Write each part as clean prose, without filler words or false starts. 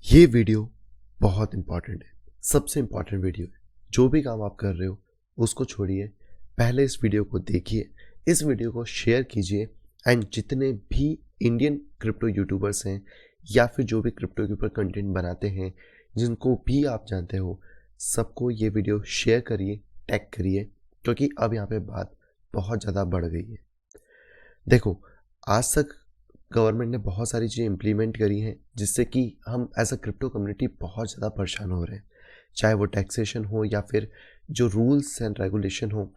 ये वीडियो बहुत इंपॉर्टेंट है, सबसे इंपॉर्टेंट वीडियो है। जो भी काम आप कर रहे हो उसको छोड़िए, पहले इस वीडियो को देखिए, इस वीडियो को शेयर कीजिए एंड जितने भी इंडियन क्रिप्टो यूट्यूबर्स हैं या फिर जो भी क्रिप्टो के ऊपर कंटेंट बनाते हैं, जिनको भी आप जानते हो, सबको ये वीडियो शेयर करिए, टैग करिए, क्योंकि अब यहाँ पे बात बहुत ज़्यादा बढ़ गई है। देखो, आज तक गवर्नमेंट ने बहुत सारी चीज़ें इम्प्लीमेंट करी हैं जिससे कि हम एज अ क्रिप्टो कम्युनिटी बहुत ज़्यादा परेशान हो रहे हैं, चाहे वो टैक्सेशन हो या फिर जो रूल्स एंड रेगुलेशन हो,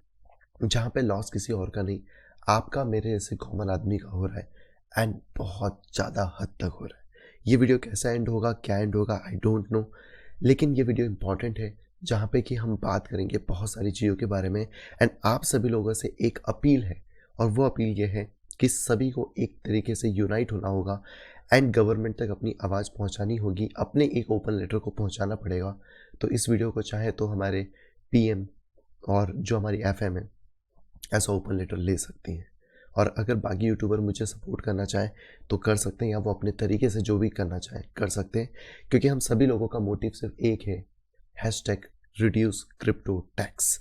जहाँ पे लॉस किसी और का नहीं, आपका मेरे जैसे कॉमन आदमी का हो रहा है एंड बहुत ज़्यादा हद तक हो रहा है। ये वीडियो कैसा एंड होगा, क्या एंड होगा, आई डोंट नो, लेकिन ये वीडियो इंपॉर्टेंट है जहाँ पे कि हम बात करेंगे बहुत सारी चीज़ों के बारे में एंड आप सभी लोगों से एक अपील है, और वो अपील ये है कि सभी को एक तरीके से यूनाइट होना होगा एंड गवर्नमेंट तक अपनी आवाज़ पहुंचानी होगी, अपने एक ओपन लेटर को पहुंचाना पड़ेगा। तो इस वीडियो को चाहे तो हमारे पीएम और जो हमारी एफएम है ऐसा ओपन लेटर ले सकती हैं, और अगर बाकी यूट्यूबर मुझे सपोर्ट करना चाहें तो कर सकते हैं, या वो अपने तरीके से जो भी करना चाहें कर सकते हैं, क्योंकि हम सभी लोगों का मोटिव सिर्फ एक है, हैशटैग रिड्यूस क्रिप्टो टैक्स।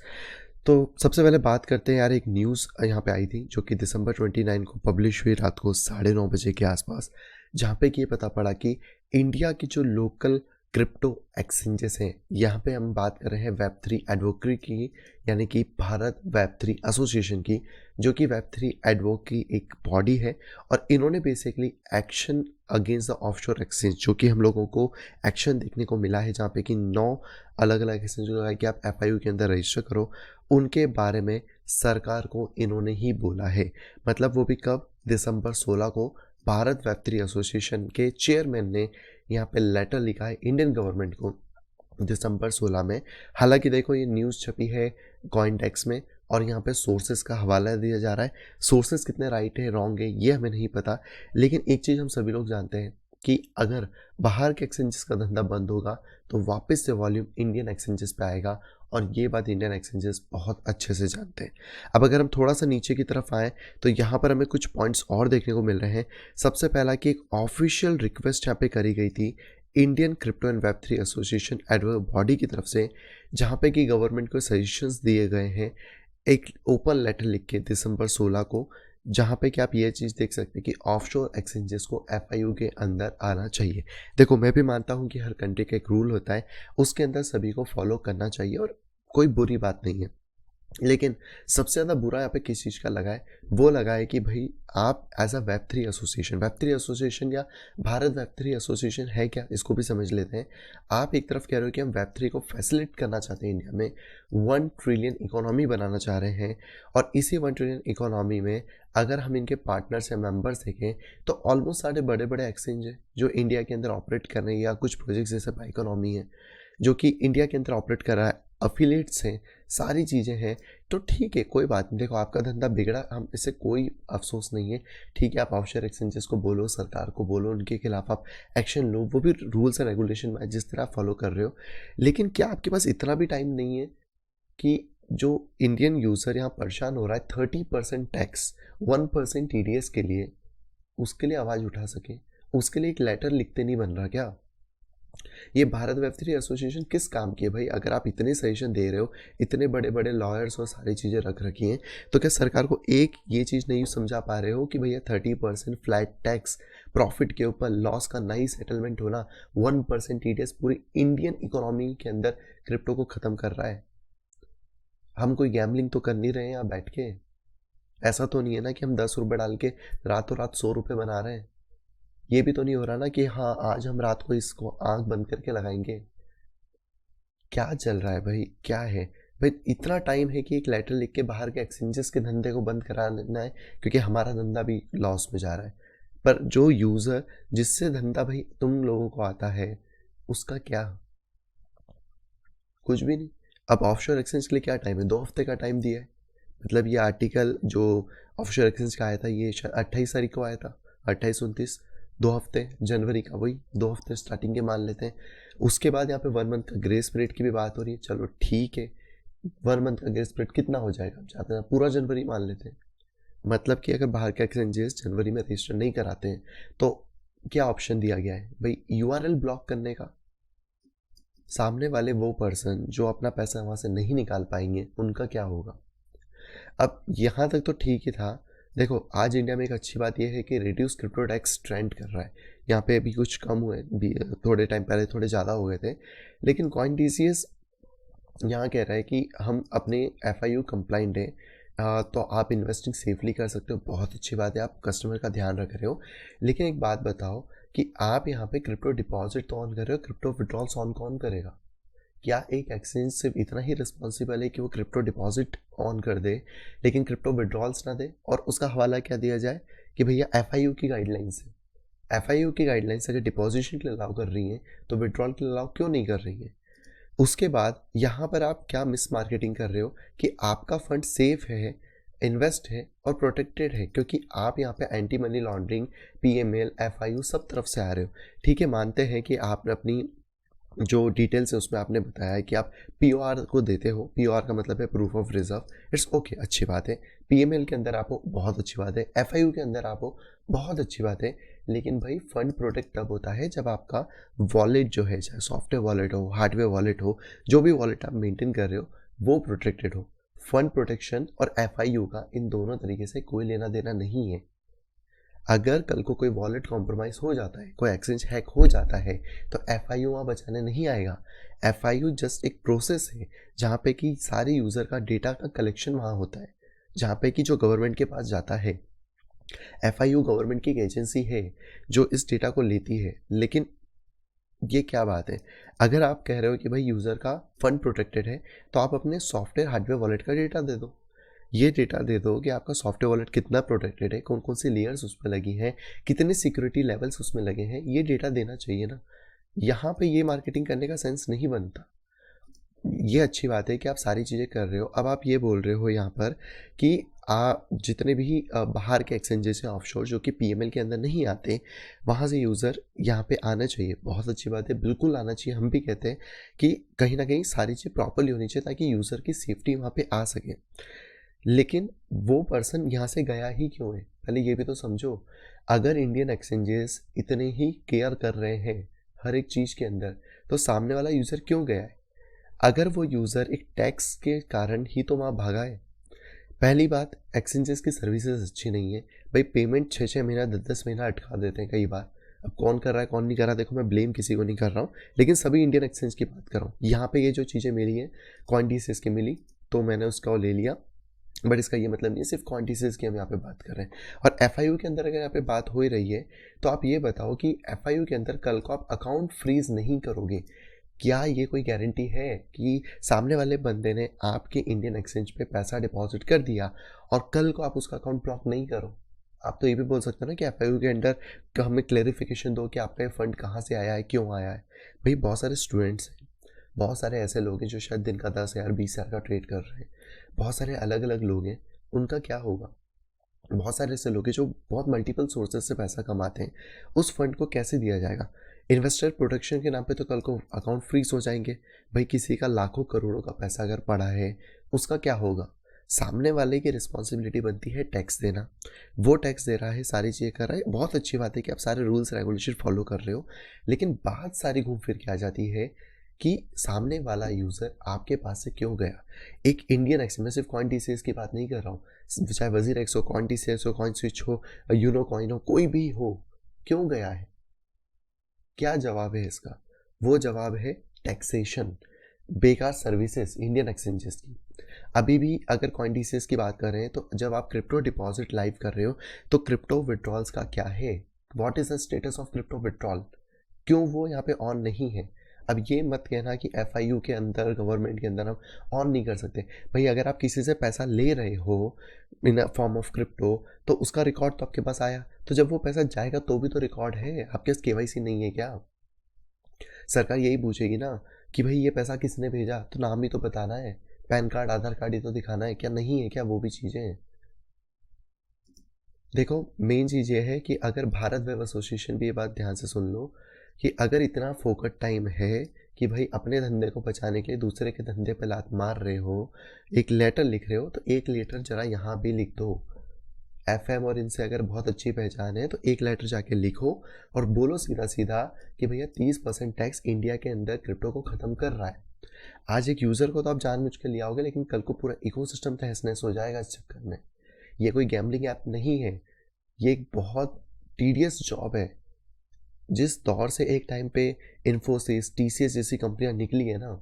तो सबसे पहले बात करते हैं यार, एक न्यूज़ यहाँ पे आई थी जो कि दिसंबर 29 को पब्लिश हुई रात को 9:30 बजे के आसपास, जहाँ पे कि ये पता पड़ा कि इंडिया की जो लोकल क्रिप्टो एक्सचेंजेस हैं, यहाँ पे हम बात कर रहे हैं वेब3 एडवोकेसी की, यानी कि भारत वेब3 एसोसिएशन की, जो कि वेब3 एडवोक की एक बॉडी है। और इन्होंने basically action against the offshore exchange, जो कि हम लोगों को एक्शन देखने को मिला है, जहाँ पे कि 9 अलग अलग एक्सचेंज लगा कि आप एफआईयू के अंदर रजिस्टर करो, उनके बारे में सरकार को इन्होंने ही बोला है। मतलब वो भी कब, दिसंबर 16 को भारत वेब3 एसोसिएशन के चेयरमैन ने यहाँ पे लेटर लिखा है इंडियन गवर्नमेंट को दिसंबर 16 में। हालांकि देखो, ये न्यूज़ छपी है कॉइनडेस्क में और यहाँ पे सोर्सेज का हवाला दिया जा रहा है। सोर्सेज कितने राइट है रॉन्ग है ये हमें नहीं पता, लेकिन एक चीज़ हम सभी लोग जानते हैं कि अगर बाहर के एक्सचेंजेस का धंधा बंद होगा तो वापस से वॉल्यूम इंडियन एक्सचेंजेस पे आएगा, और ये बात इंडियन एक्सचेंजेस बहुत अच्छे से जानते हैं। अब अगर हम थोड़ा सा नीचे की तरफ आएँ तो यहाँ पर हमें कुछ पॉइंट्स और देखने को मिल रहे हैं। सबसे पहला कि एक ऑफिशियल रिक्वेस्ट यहाँ पे करी गई थी Indian crypto and Web3 association advocate body की तरफ से, जहाँ पे कि गवर्नमेंट को सजेशंस दिए गए हैं एक ओपन लेटर लिख के दिसंबर 16 को, जहाँ पे कि आप ये चीज़ देख सकते हैं कि ऑफशोर एक्सचेंजेस को एफआईयू के अंदर आना चाहिए। देखो, मैं भी मानता हूँ कि हर कंट्री का एक रूल होता है, उसके अंदर सभी को फॉलो करना चाहिए और कोई बुरी बात नहीं है, लेकिन सबसे ज़्यादा बुरा यहाँ पे किस चीज़ का लगा है, वो लगा है कि भाई आप एज अ वेब3 एसोसिएशन या भारत वेब3 एसोसिएशन है क्या, इसको भी समझ लेते हैं। आप एक तरफ कह रहे हो कि हम वेब3 को फैसिलिटेट करना चाहते हैं, इंडिया में 1 ट्रिलियन इकोनॉमी बनाना चाह रहे हैं, और इसी 1 ट्रिलियन इकोनॉमी में अगर हम इनके पार्टनर्स या मेंबर्स देखें तो ऑलमोस्ट सारे बड़े बड़े एक्सचेंज हैं जो इंडिया के अंदर ऑपरेट कर रहे हैं, या कुछ प्रोजेक्ट्स जैसे बाइकोनॉमी है जो कि इंडिया के अंदर ऑपरेट कर रहा है, अफिलिएट्स हैं, सारी चीज़ें हैं। तो ठीक है, कोई बात नहीं, देखो आपका धंधा बिगड़ा, हम इससे कोई अफसोस नहीं है। ठीक है, आप ऑफशोर एक्सचेंजेस को बोलो, सरकार को बोलो, उनके खिलाफ आप एक्शन लो, वो भी रूल्स एंड रेगुलेशन में जिस तरह आप फॉलो कर रहे हो, लेकिन क्या आपके पास इतना भी टाइम नहीं है कि जो इंडियन यूज़र यहाँ परेशान हो रहा है 30% टैक्स, 1% टीडीएस के लिए, उसके लिए आवाज़ उठा सके, उसके लिए एक लेटर लिखते नहीं बन रहा क्या? ये भारत वेब3 एसोसिएशन किस काम की है भाई? अगर आप इतने सजेशन दे रहे हो, इतने बड़े बड़े लॉयर्स और सारी चीज़ें रख रखी हैं, तो क्या सरकार को एक ये चीज़ नहीं समझा पा रहे हो कि भैया 30% फ्लैट टैक्स प्रॉफिट के ऊपर, लॉस का नहीं सेटलमेंट होना, 1% टीडीएस पूरी इंडियन इकोनॉमी के अंदर क्रिप्टो को ख़त्म कर रहा है। हम कोई गैम्बलिंग तो कर नहीं रहे हैं यहाँ बैठ के, ऐसा तो नहीं है ना कि हम 10 रुपये डाल के रातों रात 100 रुपये बना रहे हैं। ये भी तो नहीं हो रहा ना कि हाँ आज हम रात को इसको आंख बंद करके लगाएंगे। क्या चल रहा है भाई, क्या है भाई? इतना टाइम है कि एक लेटर लिख के बाहर के एक्सचेंजेस के धंधे को बंद करा लेना है, क्योंकि हमारा धंधा भी लॉस में जा रहा है। पर जो यूज़र जिससे धंधा भाई तुम लोगों को आता है, उसका क्या? कुछ भी नहीं। अब ऑफशोर एक्सचेंज के लिए क्या टाइम है? 2 हफ्ते का टाइम दिया है। मतलब ये आर्टिकल जो ऑफशोर एक्सचेंज का आया था, ये 28 तारीख को आया था, 28-29, 2 हफ्ते, जनवरी का, वही 2 हफ्ते स्टार्टिंग के मान लेते हैं। उसके बाद यहाँ पे 1 मंथ का ग्रेस पीरियड की भी बात हो रही है, चलो ठीक है, 1 मंथ का ग्रेस पीरियड कितना हो जाएगा, चाहते हैं पूरा जनवरी मान लेते हैं। मतलब कि अगर बाहर के एक्सचेंजेस जनवरी में रजिस्टर नहीं कराते हैं तो क्या ऑप्शन दिया गया है भाई, यूआरएल ब्लॉक करने का। सामने वाले वो पर्सन जो अपना पैसा वहाँ से नहीं निकाल पाएंगे, उनका क्या होगा। अब यहाँ तक तो ठीक ही था। देखो आज इंडिया में एक अच्छी बात यह है कि रिड्यूस क्रिप्टो टैक्स ट्रेंड कर रहा है। यहाँ पे अभी कुछ कम हुए भी, थोड़े टाइम पहले थोड़े ज़्यादा हो गए थे, लेकिन कॉइन टीसीएस यहाँ कह रहा है कि हम अपने FIU कंप्लाइंट हैं, तो आप इन्वेस्टिंग सेफली कर सकते हो। बहुत अच्छी बात है, आप कस्टमर का ध्यान रख रहे हो। लेकिन एक बात बताओ कि आप यहाँ पे क्रिप्टो डिपॉजिट तो ऑन कर रहे हो, क्रिप्टो विड्रॉल्स ऑन कौन करेगा। क्या एक एक्सचेंज सिर्फ इतना ही रिस्पॉन्सिबल है कि वो क्रिप्टो डिपॉजिट ऑन कर दे लेकिन क्रिप्टो विड्रॉल्स ना दे, और उसका हवाला क्या दिया जाए कि भैया FIU की गाइडलाइंस है। FIU की गाइडलाइंस अगर डिपॉजिशन के लिए अलाउ कर रही हैं तो विड्रॉल के लिए अलाउ क्यों नहीं कर रही है। उसके बाद यहाँ पर आप क्या मिस मार्केटिंग कर रहे हो कि आपका फंड सेफ है, इन्वेस्ट है और प्रोटेक्टेड है, क्योंकि आप यहाँ पे anti money laundering, PML, FIU सब तरफ से आ रहे हो। ठीक है, मानते हैं कि आपने अपनी जो डिटेल्स है उसमें आपने बताया है कि आप POR को देते हो। POR का मतलब है proof of reserve. It's okay, अच्छी बात है। PML के अंदर आप हो, बहुत अच्छी बात है। FIU के अंदर आप हो, बहुत अच्छी बात है। लेकिन भाई फंड प्रोटेक्ट तब होता है जब आपका वॉलेट जो है, चाहे सॉफ्टवेयर वॉलेट हो, हार्डवेयर वॉलेट हो, जो भी वॉलेट आप मेंटेन कर रहे हो वो प्रोटेक्टेड हो। फंड प्रोटेक्शन और FIU का इन दोनों तरीके से कोई लेना देना नहीं है। अगर कल को कोई वॉलेट कॉम्प्रोमाइज़ हो जाता है, कोई एक्सचेंज हैक हो जाता है, तो FIU वहाँ बचाने नहीं आएगा। FIU जस्ट एक प्रोसेस है जहाँ पे कि सारे यूज़र का डेटा का कलेक्शन वहाँ होता है, जहाँ पे कि जो गवर्नमेंट के पास जाता है। FIU गवर्नमेंट की एक एजेंसी है जो इस डेटा को लेती है। लेकिन ये क्या बात है, अगर आप कह रहे हो कि भाई यूज़र का फंड प्रोटेक्टेड है, तो आप अपने सॉफ्टवेयर हार्डवेयर वॉलेट का डेटा दे दो। ये डेटा दे दो कि आपका सॉफ्टवेयर वॉलेट कितना प्रोटेक्टेड है, कौन कौन सी लेयर्स उसमें लगी हैं, कितने सिक्योरिटी लेवल्स उसमें लगे हैं, ये डेटा देना चाहिए ना। यहाँ पे ये मार्केटिंग करने का सेंस नहीं बनता। ये अच्छी बात है कि आप सारी चीज़ें कर रहे हो। अब आप ये बोल रहे हो यहाँ पर कि जितने भी बाहर के एक्सचेंजेस हैं ऑफशोर, जो कि PML के अंदर नहीं आते, वहाँ से यूज़र यहाँ पे आना चाहिए। बहुत अच्छी बात है, बिल्कुल आना चाहिए। हम भी कहते हैं कि कहीं ना कहीं सारी चीज़ प्रॉपरली होनी चाहिए ताकि यूज़र की सेफ्टी वहाँ पे आ सके। लेकिन वो पर्सन यहाँ से गया ही क्यों है, पहले ये भी तो समझो। अगर इंडियन एक्सचेंजेस इतने ही केयर कर रहे हैं हर एक चीज़ के अंदर, तो सामने वाला यूज़र क्यों गया है। अगर वो यूज़र एक टैक्स के कारण ही तो वहाँ भागा है। पहली बात, एक्सचेंजेस की सर्विसेज अच्छी नहीं है भाई। पेमेंट 6-6 महीना 10-10 महीना अटका देते हैं कई बार। अब कौन कर रहा है कौन नहीं कर रहा, देखो मैं ब्लेम किसी को नहीं कर रहा हूँ, लेकिन सभी इंडियन एक्सचेंज की बात कर रहा हूँ। यहाँ पे ये जो चीज़ें मिली हैं, कॉइनडीसेस की मिली तो मैंने उसका ले लिया, बट इसका ये मतलब नहीं है सिर्फ क्वांटिटीज की हम यहाँ पे बात कर रहे हैं। और FIU के अंदर अगर यहाँ पे बात हो ही रही है, तो आप ये बताओ कि FIU के अंदर कल को आप अकाउंट फ्रीज नहीं करोगे, क्या ये कोई गारंटी है कि सामने वाले बंदे ने आपके इंडियन एक्सचेंज पे पैसा डिपॉजिट कर दिया और कल को आप उसका अकाउंट ब्लॉक नहीं करो। आप तो ये भी बोल सकते हो ना कि FIU के अंदर हमें क्लेरिफिकेशन दो कि आपका ये फंड कहाँ से आया है, क्यों आया है। भाई बहुत सारे स्टूडेंट्स हैं, बहुत सारे ऐसे लोग हैं जो शायद दिन का 10,000 20,000 का ट्रेड कर रहे हैं, बहुत सारे अलग अलग लोग हैं, उनका क्या होगा। बहुत सारे ऐसे लोग हैं जो बहुत मल्टीपल सोर्सेज से पैसा कमाते हैं, उस फंड को कैसे दिया जाएगा। इन्वेस्टर प्रोटेक्शन के नाम पे तो कल को अकाउंट फ्रीज हो जाएंगे। भाई किसी का लाखों करोड़ों का पैसा अगर पड़ा है, उसका क्या होगा। सामने वाले की रिस्पॉन्सिबिलिटी बनती है टैक्स देना, वो टैक्स दे रहा है, सारी चीज़ें कर रहा है। बहुत अच्छी बात है कि आप सारे रूल्स रेगुलेशन फॉलो कर रहे हो, लेकिन बात सारी घूम फिर के आ जाती है कि सामने वाला यूज़र आपके पास से क्यों गया। एक इंडियन एक्सचेंज, मैं सिर्फ कॉइन टीसीएस की बात नहीं कर रहा हूँ, चाहे वजीर एक्स हो, कॉइन टीसीएस हो, कॉइन स्विच हो, यूनो कॉइन हो, कोई भी हो, क्यों गया है। क्या जवाब है इसका। वो जवाब है टैक्सेशन, बेकार सर्विसेज इंडियन एक्सचेंजेस की। अभी भी अगर कॉइन टीसीएस की बात कर रहे हैं, तो जब आप क्रिप्टो डिपॉजिट लाइव कर रहे हो तो क्रिप्टो विड्रॉल्स का क्या है, what is the status of crypto withdrawal, क्यों वो यहाँ पे ऑन नहीं है। अब ये मत कहना कि FIU के अंदर, गवर्नमेंट के अंदर हम ऑन नहीं कर सकते। भाई अगर आप किसी से पैसा ले रहे हो इन अ फॉर्म ऑफ क्रिप्टो, तो उसका रिकॉर्ड तो आपके पास आया, तो जब वो पैसा जाएगा तो भी तो रिकॉर्ड है। आपके पास KYC नहीं है क्या। सरकार यही पूछेगी ना कि भाई ये पैसा किसने भेजा, तो नाम ही तो बताना है, पैन कार्ड आधार कार्ड ये तो दिखाना है, क्या नहीं है क्या वो भी चीज़ें हैं। देखो मेन चीज़ ये है कि अगर भारत वेब एसोसिएशन भी ये बात ध्यान से सुन लो कि अगर इतना फोकट टाइम है कि भाई अपने धंधे को बचाने के लिए दूसरे के धंधे पे लात मार रहे हो, एक लेटर लिख रहे हो, तो एक लेटर जरा यहाँ भी लिख दो। FM और इनसे अगर बहुत अच्छी पहचान है तो एक लेटर जाके लिखो और बोलो सीधा सीधा कि भैया 30% टैक्स इंडिया के अंदर क्रिप्टो को ख़त्म कर रहा है। आज एक यूज़र को तो आप जानबूझ के ले आओगे, लेकिन कल को पूरा इकोसिस्टम तहस नहस हो जाएगा इस चक्कर में। ये कोई गैम्बलिंग ऐप नहीं है, ये एक बहुत टीडियस जॉब है। जिस दौर से एक टाइम पे इन्फोसिस, TCS जैसी कंपनियां निकली है ना,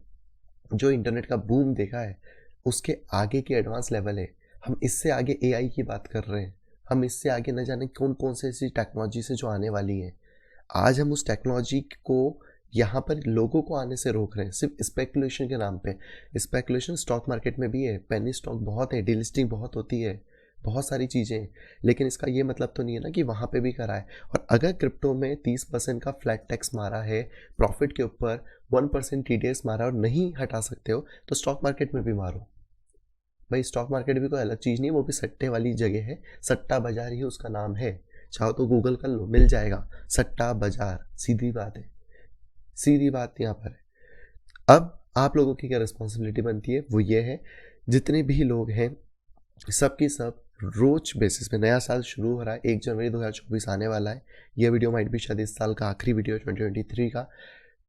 जो इंटरनेट का बूम देखा है, उसके आगे के एडवांस लेवल है। हम इससे आगे AI की बात कर रहे हैं, हम इससे आगे न जाने कौन कौन से ऐसी टेक्नोलॉजी से जो आने वाली है। आज हम उस टेक्नोलॉजी को यहाँ पर लोगों को आने से रोक रहे हैं सिर्फ स्पेकुलेशन के नाम पे। स्पेकुलेशन स्टॉक मार्केट में भी है, पेनी स्टॉक बहुत है, डीलिस्टिंग बहुत होती है, बहुत सारी चीज़ें हैं, लेकिन इसका ये मतलब तो नहीं है ना कि वहाँ पे भी करा है। और अगर क्रिप्टो में 30% का फ्लैट टैक्स मारा है, प्रॉफिट के ऊपर 1% TDS मारा और नहीं हटा सकते हो, तो स्टॉक मार्केट में भी मारो भाई। स्टॉक मार्केट भी कोई अलग चीज़ नहीं है, वो भी सट्टे वाली जगह है, सट्टा बाजार ही उसका नाम है। चाहो तो गूगल कर लो, मिल जाएगा, सट्टा बाजार, सीधी बात है, सीधी बात यहाँ पर है। अब आप लोगों की क्या रिस्पॉन्सिबिलिटी बनती है, वो ये है, जितने भी लोग हैं सबकी सब रोज बेसिस पे, नया साल शुरू हो रहा है, 1 जनवरी 2024 आने वाला है। ये वीडियो माइट भी शायद इस साल का आखिरी वीडियो 2023 का,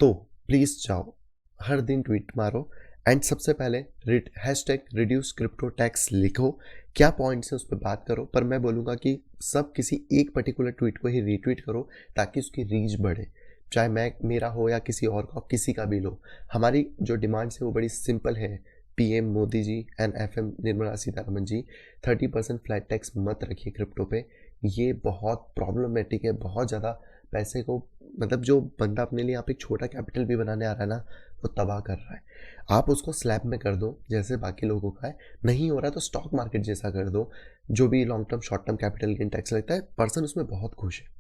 तो प्लीज़ जाओ हर दिन ट्वीट मारो एंड सबसे पहले हैशटैग रिड्यूस क्रिप्टो टैक्स लिखो। क्या पॉइंट्स है उस पर बात करो, पर मैं बोलूँगा कि सब किसी एक पर्टिकुलर ट्वीट को ही रीट्वीट करो ताकि उसकी रीच बढ़े, चाहे मैं मेरा हो या किसी और का, किसी का भी लो। हमारी जो डिमांड्स है वो बड़ी सिंपल है। PM Modi ji and FM Nirmala Sitharaman ji, 30% flat tax मत रखिए क्रिप्टो पे। ये बहुत प्रॉब्लमेटिक है, बहुत ज़्यादा पैसे को, मतलब जो बंदा अपने लिए यहाँ पे एक छोटा कैपिटल भी बनाने आ रहा है ना, वो तबाह कर रहा है। आप उसको स्लैब में कर दो जैसे बाकी लोगों का है, नहीं हो रहा तो स्टॉक मार्केट जैसा कर दो। जो भी long term short term capital gain tax लगता है, पर्सन उसमें बहुत खुश है।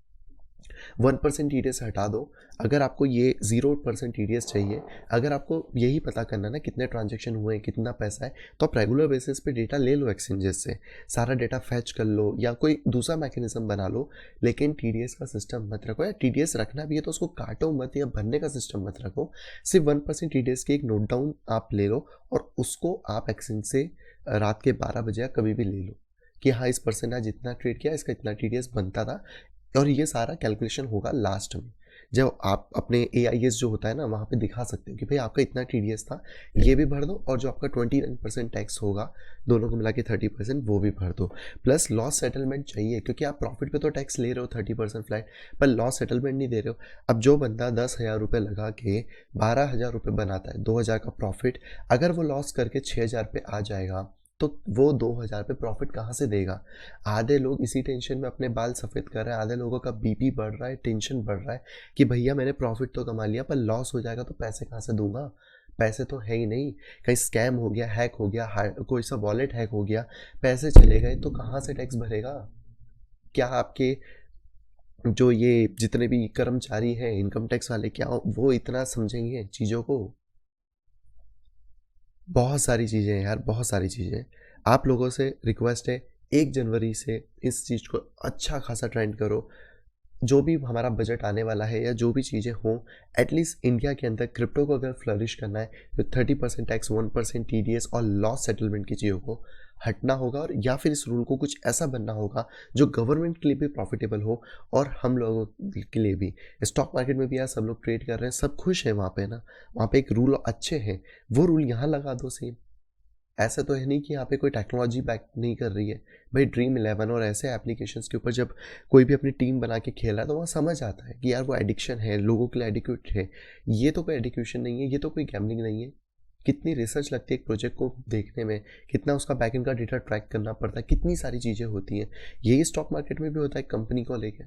1% TDS हटा दो। अगर आपको ये 0% TDS चाहिए, अगर आपको यही पता करना ना कितने ट्रांजेक्शन हुए हैं, कितना पैसा है, तो आप रेगुलर बेसिस पे डेटा ले लो एक्सचेंजेस से, सारा डेटा फैच कर लो या कोई दूसरा मैकेनिज्म बना लो, लेकिन TDS का सिस्टम मत रखो। या TDS रखना भी है तो उसको काटो मत या भरने का सिस्टम मत रखो। सिर्फ 1% TDS की एक नोट डाउन आप ले लो और उसको आप एक्सचेंज से रात के 12 बजे या कभी भी ले लो कि हाँ, इस पर्सन ने जितना ट्रेड किया इसका इतना TDS बनता था। और ये सारा कैलकुलेशन होगा लास्ट में, जब आप अपने AIS जो होता है ना, वहाँ पे दिखा सकते हो कि भाई आपका इतना TDS था, ये भी भर दो, और जो आपका 29% टैक्स होगा, दोनों को मिला के 30%, वो भी भर दो। प्लस लॉस सेटलमेंट चाहिए, क्योंकि आप प्रॉफिट पे तो टैक्स ले रहे हो 30% फ्लैट, पर लॉस सेटलमेंट नहीं दे रहे हो। अब जो बंदा 10,000 रुपये लगा के 12,000 रुपये बनाता है, 2,000 का प्रॉफिट, अगर वो लॉस करके 6,000 पे आ जाएगा, तो वो 2,000 पे प्रॉफिट कहाँ से देगा। आधे लोग इसी टेंशन में अपने बाल सफ़ेद कर रहे हैं, आधे लोगों का BP बढ़ रहा है, टेंशन बढ़ रहा है कि भैया मैंने प्रॉफिट तो कमा लिया, पर लॉस हो जाएगा तो पैसे कहाँ से दूंगा। पैसे तो है ही नहीं, कहीं स्कैम हो गया, हैक हो गया, कोई सा वॉलेट हैक हो गया, पैसे चले गए, तो कहाँ से टैक्स भरेगा। क्या आपके जो ये जितने भी कर्मचारी हैं इनकम टैक्स वाले, क्या वो इतना समझेंगे चीज़ों को। बहुत सारी चीज़ें हैं यार, बहुत सारी चीज़ें। आप लोगों से रिक्वेस्ट है, 1 जनवरी से इस चीज़ को अच्छा खासा ट्रेंड करो। जो भी हमारा बजट आने वाला है या जो भी चीज़ें हों, एटलीस्ट इंडिया के अंदर क्रिप्टो को अगर फ्लरिश करना है तो 30% टैक्स, 1% TDS और लॉस सेटलमेंट की चीज़ों को हटना होगा, और या फिर इस रूल को कुछ ऐसा बनना होगा जो गवर्नमेंट के लिए भी प्रॉफिटेबल हो और हम लोगों के लिए भी। स्टॉक मार्केट में भी यार सब लोग ट्रेड कर रहे हैं, सब खुश हैं वहाँ पे ना, वहाँ पे एक रूल अच्छे हैं, वो रूल यहाँ लगा दो सेम। ऐसा तो है नहीं कि यहाँ पे कोई टेक्नोलॉजी बैक नहीं कर रही है भाई। Dream11 और ऐसे एप्लीकेशंस के ऊपर जब कोई भी अपनी टीम बना के खेल रहा है तो वहाँ समझ आता है कि यार वो एडिक्शन है, लोगों के लिए एडिक्यूट है। ये तो कोई एडिक्यूशन नहीं है, ये तो कोई गैम्बलिंग नहीं है। कितनी रिसर्च लगती है एक प्रोजेक्ट को देखने में, कितना उसका बैकएंड का डेटा ट्रैक करना पड़ता है, कितनी सारी चीज़ें होती हैं। यही स्टॉक मार्केट में भी होता है कंपनी को लेकर,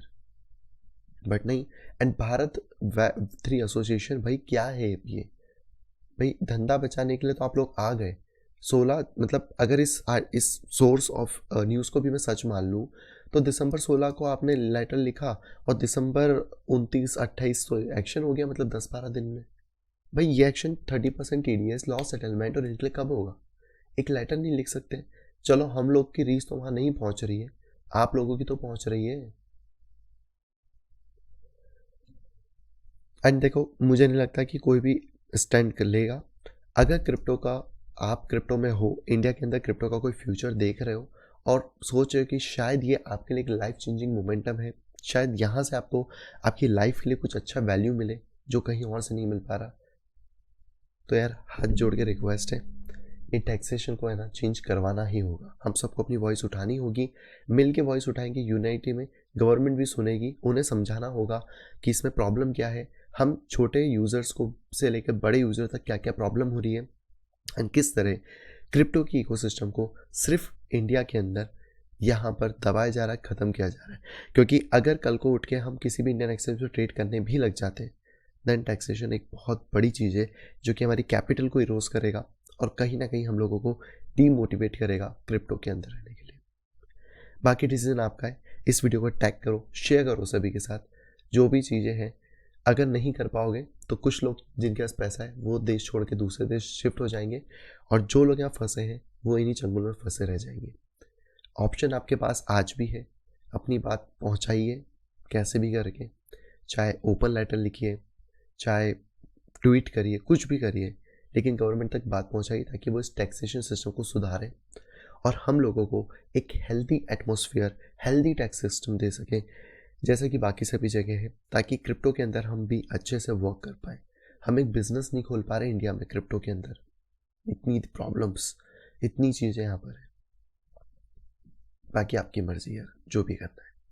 बट नहीं। एंड भारत Web3 एसोसिएशन, भाई क्या है ये भाई। धंधा बचाने के लिए तो आप लोग आ गए। 16, मतलब अगर इस सोर्स ऑफ न्यूज़ को भी मैं सच मान लूँ तो दिसंबर 16 को आपने लेटर लिखा और दिसंबर 29-28 तो एक्शन हो गया, मतलब 10-12 दिन में। भाई ये एक्शन 30% TDS, लॉस सेटलमेंट और इनके लिए कब होगा। एक लेटर नहीं लिख सकते। चलो हम लोग की रीच तो वहाँ नहीं पहुँच रही है, आप लोगों की तो पहुँच रही है। एंड देखो, मुझे नहीं लगता कि कोई भी स्टैंड कर लेगा। अगर क्रिप्टो का, आप क्रिप्टो में हो, इंडिया के अंदर क्रिप्टो का कोई फ्यूचर देख रहे हो और सोच रहे हो कि शायद ये आपके लिए एक लाइफ चेंजिंग मोमेंटम है, शायद यहाँ से आपको आपकी लाइफ के लिए कुछ अच्छा वैल्यू मिले जो कहीं और से नहीं मिल पा रहा, तो यार हाथ जोड़ के रिक्वेस्ट है, ये टैक्सेशन को है ना चेंज करवाना ही होगा। हम सबको अपनी वॉइस उठानी होगी, मिल के वॉइस उठाएंगे यूनाइटी में, गवर्नमेंट भी सुनेगी, उन्हें समझाना होगा कि इसमें प्रॉब्लम क्या है, हम छोटे यूज़र्स को से लेकर बड़े यूज़र तक क्या क्या प्रॉब्लम हो रही है, एंड किस तरह क्रिप्टो की इकोसिस्टम को सिर्फ इंडिया के अंदर यहाँ पर दबाया जा रहा है, ख़त्म किया जा रहा है। क्योंकि अगर कल को उठ के हम किसी भी इंडियन एक्सचेंज पर ट्रेड करने भी लग जाते हैं, देन टैक्सेशन एक बहुत बड़ी चीज़ है जो कि हमारी कैपिटल को इरोज करेगा और कहीं ना कहीं हम लोगों को डीमोटिवेट करेगा क्रिप्टो के अंदर रहने के लिए। बाकी डिसीजन आपका है। इस वीडियो को टैग करो, शेयर करो सभी के साथ, जो भी चीज़ें हैं। अगर नहीं कर पाओगे तो कुछ लोग जिनके पास पैसा है वो देश छोड़ के दूसरे देश शिफ्ट हो जाएंगे, और जो लोग यहाँ फंसे हैं वो इन्हीं चंगुल में फंसे रह जाएंगे। ऑप्शन आपके पास आज भी है, अपनी बात पहुँचाइए कैसे भी करके, चाहे ओपन लेटर लिखिए, चाहे ट्वीट करिए, कुछ भी करिए, लेकिन गवर्नमेंट तक बात पहुंचाइए ताकि वो इस टैक्सेशन सिस्टम को सुधारें और हम लोगों को एक healthy atmosphere, healthy tax system दे सकें जैसे कि बाकी सभी जगह है, ताकि क्रिप्टो के अंदर हम भी अच्छे से वर्क कर पाए। हम एक बिजनेस नहीं खोल पा रहे इंडिया में क्रिप्टो के अंदर, इतनी प्रॉब्लम्स, इतनी चीज़ें यहाँ पर है। बाकी आपकी मर्जी है, जो भी करना है।